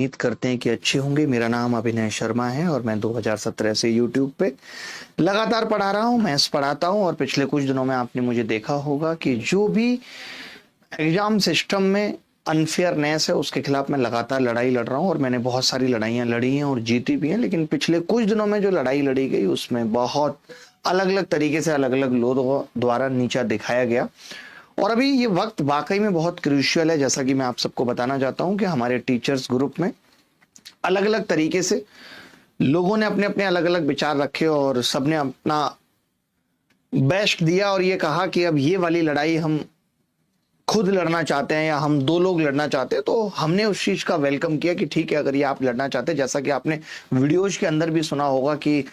उम्मीद करते हैं कि अच्छे होंगे। मेरा नाम अभिनय शर्मा है और मैं 2017 से YouTube पे लगातार पढ़ा रहा हूँ। मैथ्स पढ़ाता हूँ और पिछले कुछ दिनों में आपने मुझे देखा होगा कि जो भी एग्जाम सिस्टम में अनफेयरनेस है उसके खिलाफ मैं लगातार लड़ाई लड़ रहा हूँ और मैंने बहुत सारी लड़ाइयाँ लड़ी हैं और जीती भी हैं। लेकिन पिछले कुछ दिनों में जो लड़ाई लड़ी गई उसमें बहुत अलग अलग तरीके से अलग अलग लोगों द्वारा नीचा दिखाया गया। और अभी ये वक्त वाकई में बहुत क्रूशियल है। जैसा कि मैं आप सबको बताना चाहता हूं कि हमारे टीचर्स ग्रुप में अलग अलग तरीके से लोगों ने अपने अपने अलग अलग विचार रखे और सबने अपना बेस्ट दिया और ये कहा कि अब ये वाली लड़ाई हम खुद लड़ना चाहते हैं या हम दो लोग लड़ना चाहते हैं। तो हमने उस चीज का वेलकम किया कि ठीक है, अगर ये आप लड़ना चाहते हैं, जैसा कि आपने वीडियोज के अंदर भी सुना होगा कि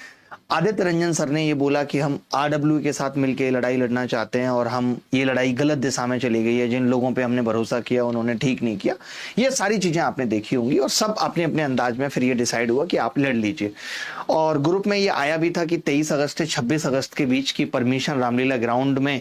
आदित्य रंजन सर ने ये बोला कि हम आरडब्ल्यू के साथ मिलकर लड़ाई लड़ना चाहते हैं और हम ये लड़ाई गलत दिशा में चली गई है, जिन लोगों पे हमने भरोसा किया उन्होंने ठीक नहीं किया। ये सारी चीजें आपने देखी होंगी और सब अपने अपने अंदाज में फिर ये डिसाइड हुआ कि आप लड़ लीजिए। और ग्रुप में ये आया भी था कि 23 अगस्त से 26 अगस्त के बीच की परमिशन रामलीला ग्राउंड में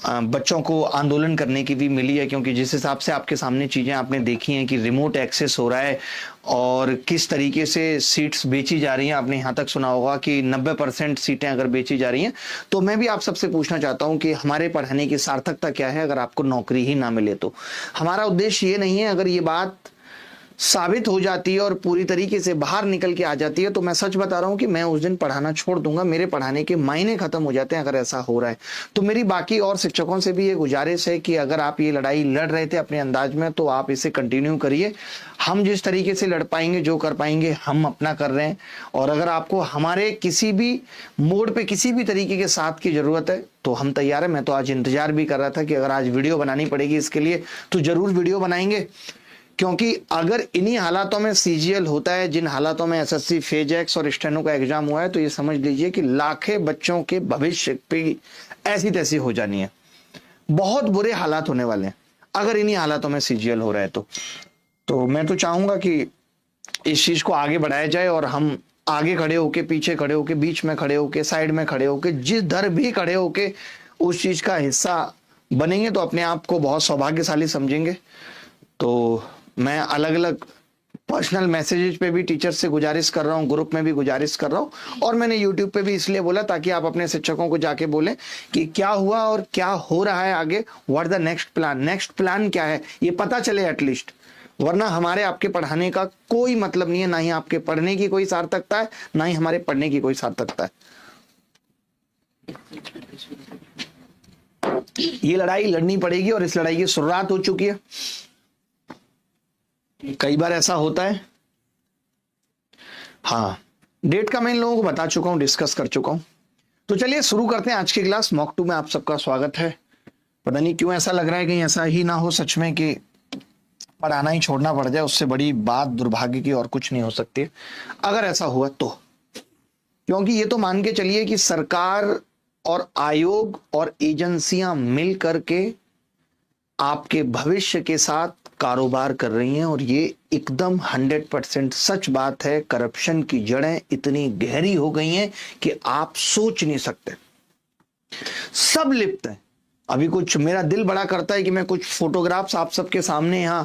बच्चों को आंदोलन करने की भी मिली है, क्योंकि जिस हिसाब से आपके सामने चीजें आपने देखी हैं कि रिमोट एक्सेस हो रहा है और किस तरीके से सीट्स बेची जा रही हैं। आपने यहां तक सुना होगा कि 90% सीटें अगर बेची जा रही हैं। तो मैं भी आप सबसे पूछना चाहता हूं कि हमारे पढ़ाने की सार्थकता क्या है अगर आपको नौकरी ही ना मिले तो? हमारा उद्देश्य ये नहीं है। अगर ये बात साबित हो जाती है और पूरी तरीके से बाहर निकल के आ जाती है तो मैं सच बता रहा हूं कि मैं उस दिन पढ़ाना छोड़ दूंगा। मेरे पढ़ाने के मायने खत्म हो जाते हैं अगर ऐसा हो रहा है। तो मेरी बाकी और शिक्षकों से भी ये गुजारिश है कि अगर आप ये लड़ाई लड़ रहे थे अपने अंदाज में तो आप इसे कंटिन्यू करिए। हम जिस तरीके से लड़ पाएंगे, जो कर पाएंगे, हम अपना कर रहे हैं। और अगर आपको हमारे किसी भी मोड पे किसी भी तरीके के साथ की जरूरत है तो हम तैयार है। मैं तो आज इंतजार भी कर रहा था कि अगर आज वीडियो बनानी पड़ेगी इसके लिए तो जरूर वीडियो बनाएंगे, क्योंकि अगर इन्हीं हालातों में सीजीएल होता है, जिन हालातों में एसएससी फेज एक्स और स्टेनो का एग्जाम हुआ है, तो ये समझ लीजिए कि लाखें बच्चों के भविष्य पे ऐसी तैसी हो जानी है। बहुत बुरे हालात होने वाले हैं अगर इन्हीं हालातों में सीजीएल हो रहा है तो मैं तो चाहूंगा कि इस चीज को आगे बढ़ाया जाए और हम आगे खड़े होके, पीछे खड़े होके, बीच में खड़े होके, साइड में खड़े होके, जिस दर भी खड़े होके उस चीज का हिस्सा बनेंगे तो अपने आप को बहुत सौभाग्यशाली समझेंगे। तो मैं अलग अलग पर्सनल मैसेजेस पे भी टीचर से गुजारिश कर रहा हूँ, ग्रुप में भी गुजारिश कर रहा हूँ और मैंने यूट्यूब पे भी इसलिए बोला ताकि आप अपने शिक्षकों को जाके बोलें कि क्या हुआ और क्या हो रहा है आगे, what the next plan. Next plan क्या है ये पता चले एटलीस्ट, वरना हमारे आपके पढ़ाने का कोई मतलब नहीं है। ना ही आपके पढ़ने की कोई सार्थकता है, ना ही हमारे पढ़ने की कोई सार्थकता है। ये लड़ाई लड़नी पड़ेगी और इस लड़ाई की शुरुआत हो चुकी है। कई बार ऐसा होता है। हाँ, डेट का मैं इन लोगों को बता चुका हूं, डिस्कस कर चुका हूं। तो चलिए शुरू करते हैं आज की क्लास। मॉक 2 में आप सबका स्वागत है। पता नहीं क्यों ऐसा लग रहा है कहीं ऐसा ही ना हो सच में कि पढ़ाना ही छोड़ना पड़ जाए। उससे बड़ी बात दुर्भाग्य की और कुछ नहीं हो सकती है अगर ऐसा हुआ तो। क्योंकि ये तो मान के चलिए कि सरकार और आयोग और एजेंसियां मिल करके आपके भविष्य के साथ कारोबार कर रही हैं और ये एकदम 100% सच बात है। करप्शन की जड़ें इतनी गहरी हो गई हैं कि आप सोच नहीं सकते। सब लिप्त हैं। अभी कुछ मेरा दिल बड़ा करता है कि मैं कुछ फोटोग्राफ्स आप सबके सामने यहां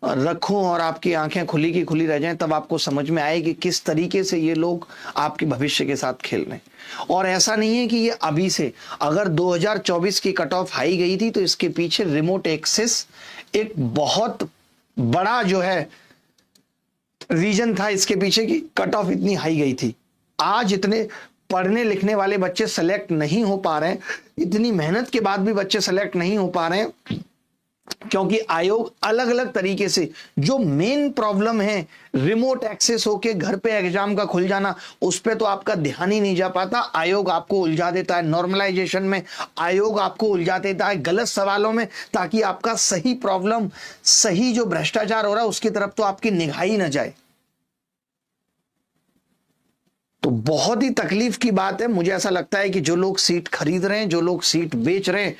रखूं और आपकी आंखें खुली की खुली रह जाएं, तब आपको समझ में आए कि किस तरीके से ये लोग आपके भविष्य के साथ खेल रहे हैं। और ऐसा नहीं है कि ये अभी से, अगर 2024 की कट ऑफ हाई गई थी तो इसके पीछे रिमोट एक्सेस एक बहुत बड़ा जो है रीजन था इसके पीछे की कट ऑफ इतनी हाई गई थी। आज इतने पढ़ने लिखने वाले बच्चे सेलेक्ट नहीं हो पा रहे हैं, इतनी मेहनत के बाद भी बच्चे सेलेक्ट नहीं हो पा रहे हैं क्योंकि आयोग अलग अलग तरीके से, जो मेन प्रॉब्लम है रिमोट एक्सेस होके घर पे एग्जाम का खुल जाना, उस पे तो आपका ध्यान ही नहीं जा पाता। आयोग आपको उलझा देता है नॉर्मलाइजेशन में, आयोग आपको उलझा देता है गलत सवालों में, ताकि आपका सही प्रॉब्लम, सही जो भ्रष्टाचार हो रहा है उसकी तरफ तो आपकी निगाह ही न जाए। तो बहुत ही तकलीफ की बात है। मुझे ऐसा लगता है कि जो लोग सीट खरीद रहे हैं, जो लोग सीट बेच रहे हैं,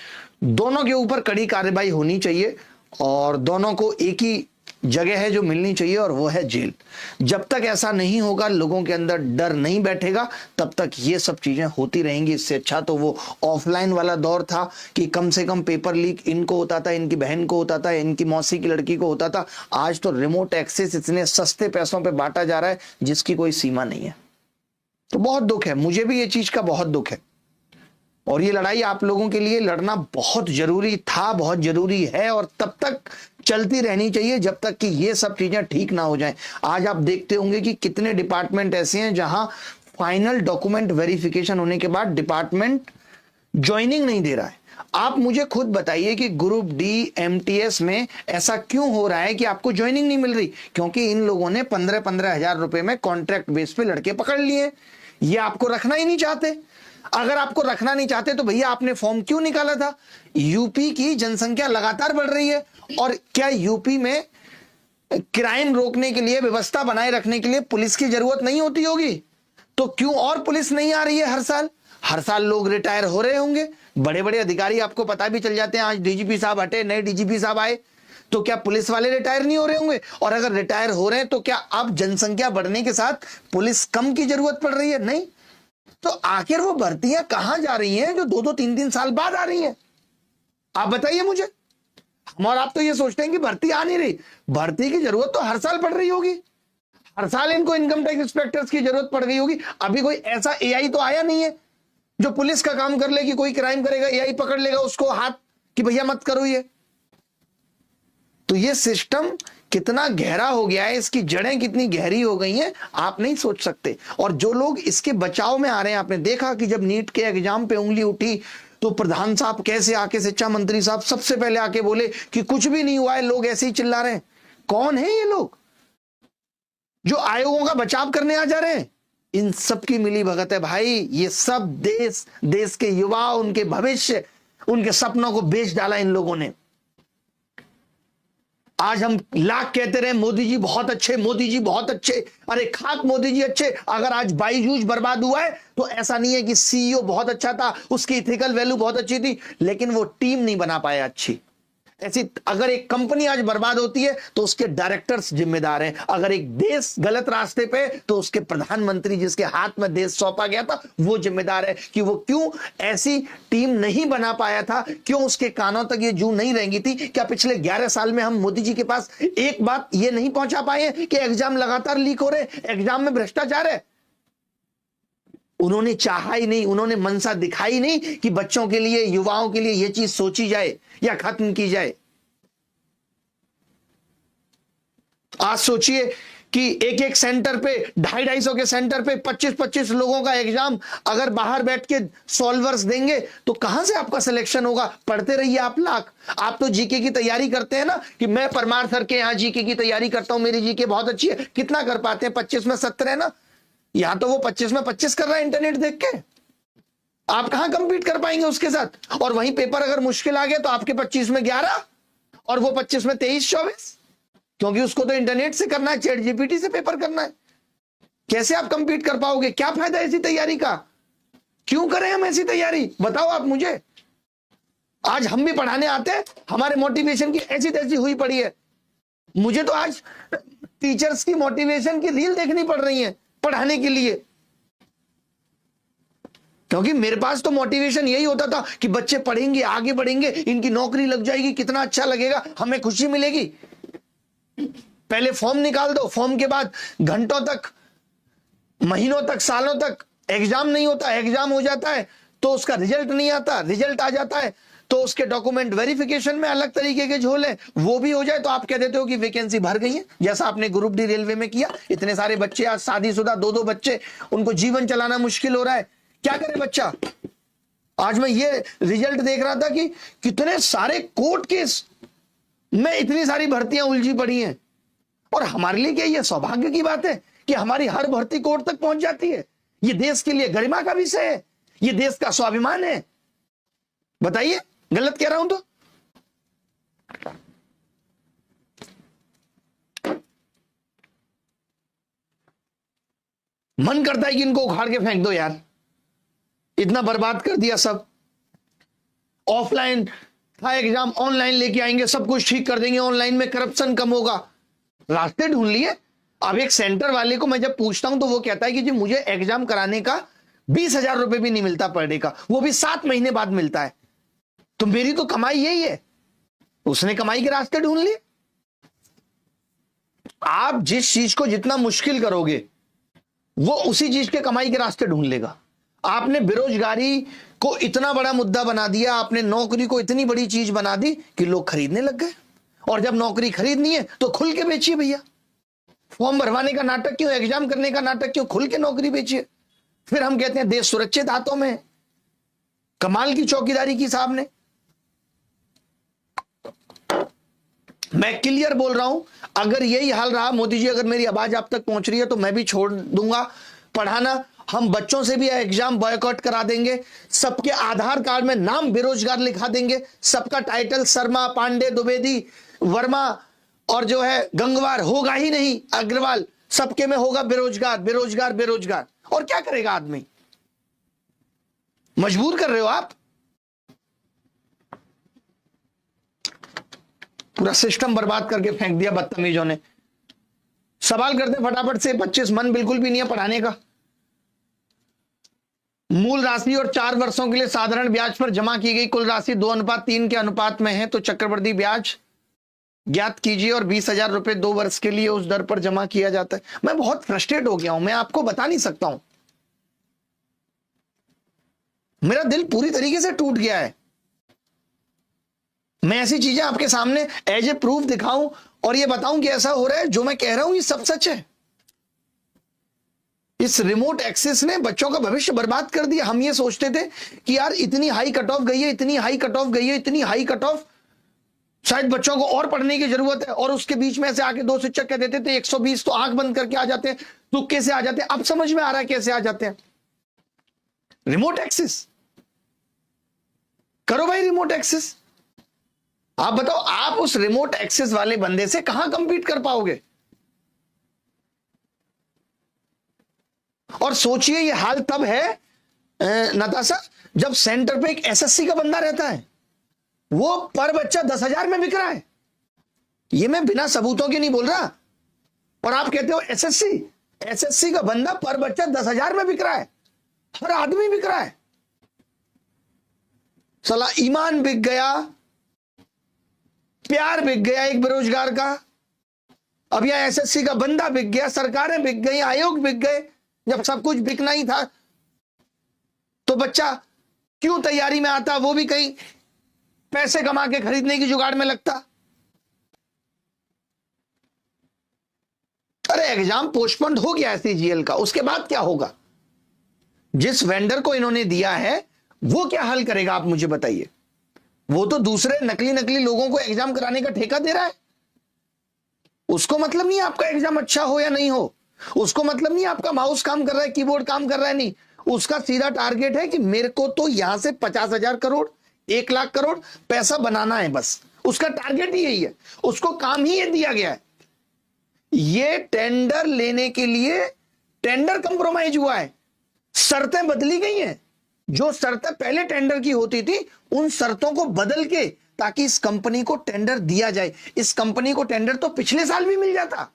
दोनों के ऊपर कड़ी कार्रवाई होनी चाहिए और दोनों को एक ही जगह है जो मिलनी चाहिए और वो है जेल। जब तक ऐसा नहीं होगा, लोगों के अंदर डर नहीं बैठेगा, तब तक ये सब चीजें होती रहेंगी। इससे अच्छा तो वो ऑफलाइन वाला दौर था कि कम से कम पेपर लीक इनको होता था, इनकी बहन को होता था, इनकी मौसी की लड़की को होता था। आज तो रिमोट एक्सेस इतने सस्ते पैसों पे बांटा जा रहा है जिसकी कोई सीमा नहीं है। तो बहुत दुख है, मुझे भी ये चीज का बहुत दुख है। और ये लड़ाई आप लोगों के लिए लड़ना बहुत जरूरी था, बहुत जरूरी है, और तब तक चलती रहनी चाहिए जब तक कि ये सब चीजें ठीक ना हो जाएं। आज आप देखते होंगे कि कितने डिपार्टमेंट ऐसे हैं जहां फाइनल डॉक्यूमेंट वेरिफिकेशन होने के बाद डिपार्टमेंट ज्वाइनिंग नहीं दे रहा है। आप मुझे खुद बताइए कि ग्रुप डी एमटीएस में ऐसा क्यों हो रहा है कि आपको ज्वाइनिंग नहीं मिल रही? क्योंकि इन लोगों ने 15-15 हजार रुपए में कॉन्ट्रैक्ट बेस पे लड़के पकड़ लिए। ये आपको रखना ही नहीं चाहते। अगर आपको रखना नहीं चाहते तो भैया आपने फॉर्म क्यों निकाला था? यूपी की जनसंख्या लगातार बढ़ रही है, और क्या यूपी में क्राइम रोकने के लिए, व्यवस्था बनाए रखने के लिए पुलिस की जरूरत नहीं होती होगी? तो क्यों और पुलिस नहीं आ रही है? हर साल लोग रिटायर हो रहे होंगे, बड़े बड़े अधिकारी आपको पता भी चल जाते हैं। आज डीजीपी साहब हटे, नए डीजीपी साहब आए, तो क्या पुलिस वाले रिटायर नहीं हो रहे होंगे? और अगर रिटायर हो रहे हैं तो क्या अब जनसंख्या बढ़ने के साथ पुलिस कम की जरूरत पड़ रही है? नहीं। तो आखिर वो भर्तियां कहां जा रही हैं जो 2-2, 3-3 साल बाद आ रही हैं? आप बताइए मुझे। हम और आप तो ये सोचते हैं कि भर्ती आ नहीं रही। भर्ती की जरूरत तो हर साल पड़ रही होगी। हर साल इनको इनकम टैक्स इंस्पेक्टर्स की जरूरत पड़ गई होगी। अभी कोई ऐसा एआई तो आया नहीं है जो पुलिस का काम कर ले कि कोई क्राइम करेगा, एआई पकड़ लेगा उसको हाथ कि भैया मत करो ये। तो ये सिस्टम कितना गहरा हो गया है, इसकी जड़ें कितनी गहरी हो गई हैं, आप नहीं सोच सकते। और जो लोग इसके बचाव में आ रहे हैं, आपने देखा कि जब नीट के एग्जाम पे उंगली उठी तो प्रधान साहब कैसे आके, शिक्षा मंत्री साहब सबसे पहले आके बोले कि कुछ भी नहीं हुआ है, लोग ऐसे ही चिल्ला रहे हैं। कौन है ये लोग जो आयोगों का बचाव करने आ जा रहे हैं? इन सब की मिली भगत है भाई। ये सब देश के युवा, उनके भविष्य, उनके सपनों को बेच डाला इन लोगों ने। आज हम लाख कहते रहे मोदी जी बहुत अच्छे, मोदी जी बहुत अच्छे। अरे खाक मोदी जी अच्छे, अगर आज बाईजूस बर्बाद हुआ है तो ऐसा नहीं है कि सीईओ बहुत अच्छा था, उसकी इथिकल वैल्यू बहुत अच्छी थी, लेकिन वो टीम नहीं बना पाया अच्छी। ऐसी अगर एक कंपनी आज बर्बाद होती है तो उसके डायरेक्टर्स जिम्मेदार हैं। अगर एक देश गलत रास्ते पे तो उसके प्रधानमंत्री, जिसके हाथ में देश सौंपा गया था, वो जिम्मेदार है कि वो क्यों ऐसी टीम नहीं बना पाया था, क्यों उसके कानों तक ये जू नहीं रहेंगी थी। क्या पिछले 11 साल में हम मोदी जी के पास एक बात ये नहीं पहुंचा पाए कि एग्जाम लगातार लीक हो रहे, एग्जाम में भ्रष्टाचार है? उन्होंने चाहा ही नहीं, उन्होंने मनसा दिखाई नहीं कि बच्चों के लिए, युवाओं के लिए यह चीज सोची जाए या खत्म की जाए। आज सोचिए कि एक एक सेंटर पे, 250-250 के सेंटर पे 25-25 लोगों का एग्जाम अगर बाहर बैठ के सॉल्वर्स देंगे तो कहां से आपका सिलेक्शन होगा? पढ़ते रहिए आप लाख। आप तो जीके की तैयारी करते हैं ना कि मैं परमार सर के यहां जीके की तैयारी करता हूं, मेरी जीके बहुत अच्छी है। कितना कर पाते हैं? 25 में 70 है ना। यहां तो वो 25 में 25 कर रहा है इंटरनेट देख के। आप कहां कंपीट कर पाएंगे उसके साथ? और वहीं पेपर अगर मुश्किल आ गया तो आपके 25 में 11 और वो 25 में 23-24, क्योंकि उसको तो इंटरनेट से करना है, चैट जीपीटी से पेपर करना है। कैसे आप कंपीट कर पाओगे? क्या फायदा ऐसी तैयारी का? क्यों करें हम ऐसी तैयारी? बताओ आप मुझे। आज हम भी पढ़ाने आते हैं, हमारे मोटिवेशन की ऐसी तैसी हुई पड़ी है। मुझे तो आज टीचर्स की मोटिवेशन की रील देखनी पड़ रही है पढ़ाने के लिए, क्योंकि मेरे पास तो मोटिवेशन यही होता था कि बच्चे पढ़ेंगे, आगे बढ़ेंगे, इनकी नौकरी लग जाएगी, कितना अच्छा लगेगा, हमें खुशी मिलेगी। पहले फॉर्म निकाल दो, फॉर्म के बाद घंटों तक, महीनों तक, सालों तक एग्जाम नहीं होता, एग्जाम हो जाता है तो उसका रिजल्ट नहीं आता, रिजल्ट आ जाता है तो उसके डॉक्यूमेंट वेरिफिकेशन में अलग तरीके के झोल है, वो भी हो जाए तो आप कह देते हो कि वैकेंसी भर गई है, जैसा आपने ग्रुप डी रेलवे में किया। इतने सारे बच्चे आज शादीशुदा, 2-2 बच्चे, उनको जीवन चलाना मुश्किल हो रहा है, क्या करे बच्चा? आज मैं ये रिजल्ट देख रहा था कि कितने सारे कोर्ट केस में इतनी सारी भर्तियां उलझी पड़ी हैं। और हमारे लिए क्या ये सौभाग्य की बात है कि हमारी हर भर्ती कोर्ट तक पहुंच जाती है? ये देश के लिए गरिमा का विषय है, ये देश का स्वाभिमान है। बताइए, गलत कह रहा हूं तो? मन करता है कि इनको उखाड़ के फेंक दो यार, इतना बर्बाद कर दिया सब। ऑफलाइन था एग्जाम, ऑनलाइन लेके आएंगे, सब कुछ ठीक कर देंगे, ऑनलाइन में करप्शन कम होगा। रास्ते ढूंढ लिए। अब एक सेंटर वाले को मैं जब पूछता हूं तो वो कहता है कि जी मुझे एग्जाम कराने का 20,000 रुपए भी नहीं मिलता पर डे का, वो भी 7 महीने बाद मिलता है। तो मेरी तो कमाई यही है। उसने कमाई के रास्ते ढूंढ लिए। आप जिस चीज को जितना मुश्किल करोगे वो उसी चीज के कमाई के रास्ते ढूंढ लेगा। आपने बेरोजगारी को इतना बड़ा मुद्दा बना दिया, आपने नौकरी को इतनी बड़ी चीज बना दी कि लोग खरीदने लग गए। और जब नौकरी खरीदनी है तो खुल के बेचिए भैया। फॉर्म भरवाने का नाटक क्यों, एग्जाम करने का नाटक क्यों, खुल के नौकरी बेचिए। फिर हम कहते हैं देश सुरक्षित हाथों में है। कमाल की चौकीदारी की साहब ने। मैं क्लियर बोल रहा हूं, अगर यही हाल रहा मोदी जी, अगर मेरी आवाज आप तक पहुंच रही है तो मैं भी छोड़ दूंगा पढ़ाना। हम बच्चों से भी एग्जाम बॉयकॉट करा देंगे। सबके आधार कार्ड में नाम बेरोजगार लिखा देंगे। सबका टाइटल शर्मा, पांडे, द्विवेदी, वर्मा और जो है गंगवार होगा ही नहीं, अग्रवाल, सबके में होगा बेरोजगार बेरोजगार बेरोजगार। और क्या करेगा आदमी? मजबूर कर रहे हो आप। पूरा सिस्टम बर्बाद करके फेंक दिया बदतमीजों ने। सवाल करते फटाफट से, 25 मन बिल्कुल भी नहीं है पढ़ाने का। मूल राशि और 4 वर्षों के लिए साधारण ब्याज पर जमा की गई कुल राशि 2:3 के अनुपात में है तो चक्रवृद्धि ब्याज ज्ञात कीजिए और 20,000 रुपए 2 वर्ष के लिए उस दर पर जमा किया जाता है। मैं बहुत फ्रस्ट्रेट हो गया हूं, मैं आपको बता नहीं सकता हूं। मेरा दिल पूरी तरीके से टूट गया है। मैं ऐसी चीजें आपके सामने एज ए प्रूफ दिखाऊं और ये बताऊं कि ऐसा हो रहा है। जो मैं कह रहा हूं ये सब सच है। इस रिमोट एक्सेस ने बच्चों का भविष्य बर्बाद कर दिया। हम ये सोचते थे कि यार इतनी हाई कट ऑफ गई है, इतनी हाई कट ऑफ गई है, इतनी हाई कट ऑफ, शायद बच्चों को और पढ़ने की जरूरत है। और उसके बीच में से आके 2 शिक्षक कह देते थे 120 तो आंख बंद करके आ जाते हैं। तुक्के से आ जाते हैं। अब समझ में आ रहा है कैसे आ जाते हैं। रिमोट एक्सेस करो भाई, रिमोट एक्सेस। आप बताओ, आप उस रिमोट एक्सेस वाले बंदे से कहां कंपीट कर पाओगे? और सोचिए ये हाल तब है नताशा, जब सेंटर पे एक एसएससी का बंदा रहता है, वो पर बच्चा 10,000 में बिक रहा है। ये मैं बिना सबूतों के नहीं बोल रहा। और आप कहते हो एसएससी का बंदा पर बच्चा 10,000 में बिक रहा है। हर आदमी बिक रहा है। साला ईमान बिक गया, प्यार बिक गया एक बेरोजगार का। अब यह एसएससी का बंदा बिक गया, सरकारें बिक गई, आयोग बिक गए। जब सब कुछ बिकना ही था तो बच्चा क्यों तैयारी में आता, वो भी कहीं पैसे कमा के खरीदने की जुगाड़ में लगता। अरे एग्जाम पोस्टपोन्ड हो गया सीजीएल का, उसके बाद क्या होगा? जिस वेंडर को इन्होंने दिया है वो क्या हल करेगा, आप मुझे बताइए। वो तो दूसरे नकली लोगों को एग्जाम कराने का ठेका दे रहा है। उसको मतलब नहीं आपका एग्जाम अच्छा हो या नहीं हो, उसको मतलब नहीं आपका माउस काम कर रहा है, कीबोर्ड काम कर रहा है, नहीं। उसका सीधा टारगेट है कि मेरे को तो यहां से 50,000 करोड़, 1 लाख करोड़ पैसा बनाना है, बस उसका टारगेट ही यही है। उसको काम ही ये दिया गया है। ये टेंडर लेने के लिए टेंडर कंप्रोमाइज हुआ है, शर्तें बदली गई हैं। जो शर्तें पहले टेंडर की होती थी उन शर्तों को बदल के, ताकि इस कंपनी को टेंडर दिया जाए। इस कंपनी को टेंडर तो पिछले साल भी मिल जाता,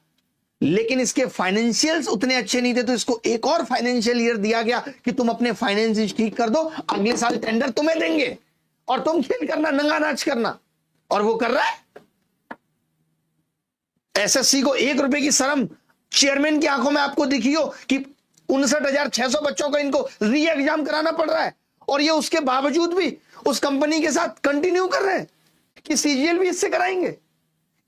लेकिन इसके फाइनेंशियल्स उतने अच्छे नहीं थे तो इसको एक और फाइनेंशियल ईयर दिया गया कि तुम अपने फाइनेंस ठीक कर दो, अगले साल टेंडर तुम्हें देंगे और तुम खेल करना, नंगा नाच करना। और वो कर रहा है। एसएससी को 1 रुपए की शर्म चेयरमैन की आंखों में आपको दिखी हो कि 59,600 बच्चों को इनको री एग्जाम कराना पड़ रहा है, और ये उसके बावजूद भी उस कंपनी के साथ कंटिन्यू कर रहे हैं कि सीजीएल भी इससे कराएंगे।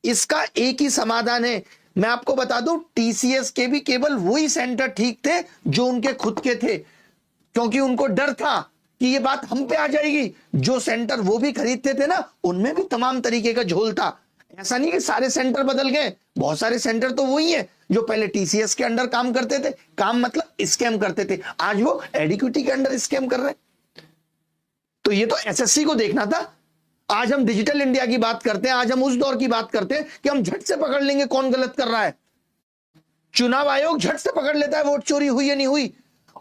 इसका एक ही समाधान है, मैं आपको बता दूं, टीसीएस के भी केवल वही सेंटर ठीक थे जो उनके खुद के थे, क्योंकि उनको डर था कि ये बात हम पे आ जाएगी। जो सेंटर वो भी खरीदते थे ना, उनमें भी तमाम तरीके का झोल था। ऐसा नहीं कि सारे सेंटर बदल गए, बहुत सारे सेंटर तो वही है जो पहले टीसीएस के अंडर काम करते थे, काम मतलब स्कैम करते थे, आज वो एडिक्विटी के अंडर स्कैम कर रहे हैं। तो ये तो एसएससी को देखना था। आज हम डिजिटल इंडिया की बात करते हैं, आज हम उस दौर की बात करते हैं कि हम झट से पकड़ लेंगे कौन गलत कर रहा है। चुनाव आयोग झट से पकड़ लेता है वोट चोरी हुई या नहीं हुई,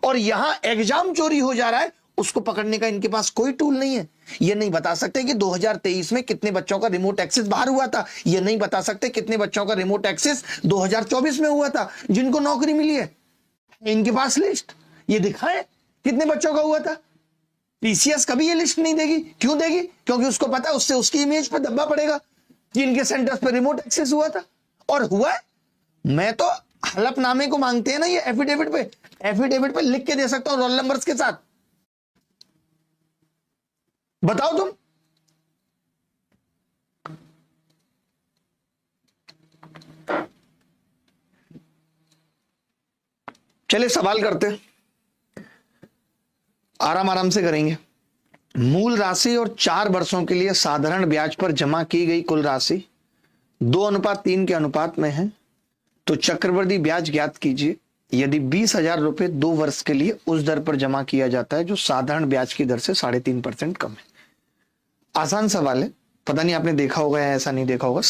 और यहां एग्जाम चोरी हो जा रहा है उसको पकड़ने का इनके पास कोई टूल नहीं है। ये नहीं बता सकते कि 2023 में कितने बच्चों का रिमोट एक्सेस बाहर हुआ था। ये नहीं बता सकते कितने बच्चों का रिमोट एक्सेस 2024 में हुआ था जिनको नौकरी मिली है। इनके पास लिस्ट ये दिखाए कितने बच्चों का हुआ था। पीसीएस कभी ये लिस्ट नहीं देगी। क्यों देगी? क्योंकि उसको पता है उससे उसकी इमेज पर धब्बा पड़ेगा कि इनके सेंटर्स पर रिमोट एक्सेस हुआ था और हुआ है। मैं तो हलफनामे को मांगते हैं ना, ये एफिडेविट पे लिख के दे सकता हूं रोल नंबर्स के साथ। बताओ तुम। चलिए सवाल करते हैं, आराम आराम से करेंगे। मूल राशि और 4 वर्षों के लिए साधारण ब्याज पर जमा की गई कुल राशि 2:3 के अनुपात में है तो चक्रवृद्धि ब्याज ज्ञात कीजिए। यदि 20,000 रुपए 2 वर्ष के लिए उस दर पर जमा किया जाता है जो साधारण ब्याज की दर से 3.5% कम है। आसान सवाल है, पता नहीं आपने देखा होगा या ऐसा नहीं देखा होगा।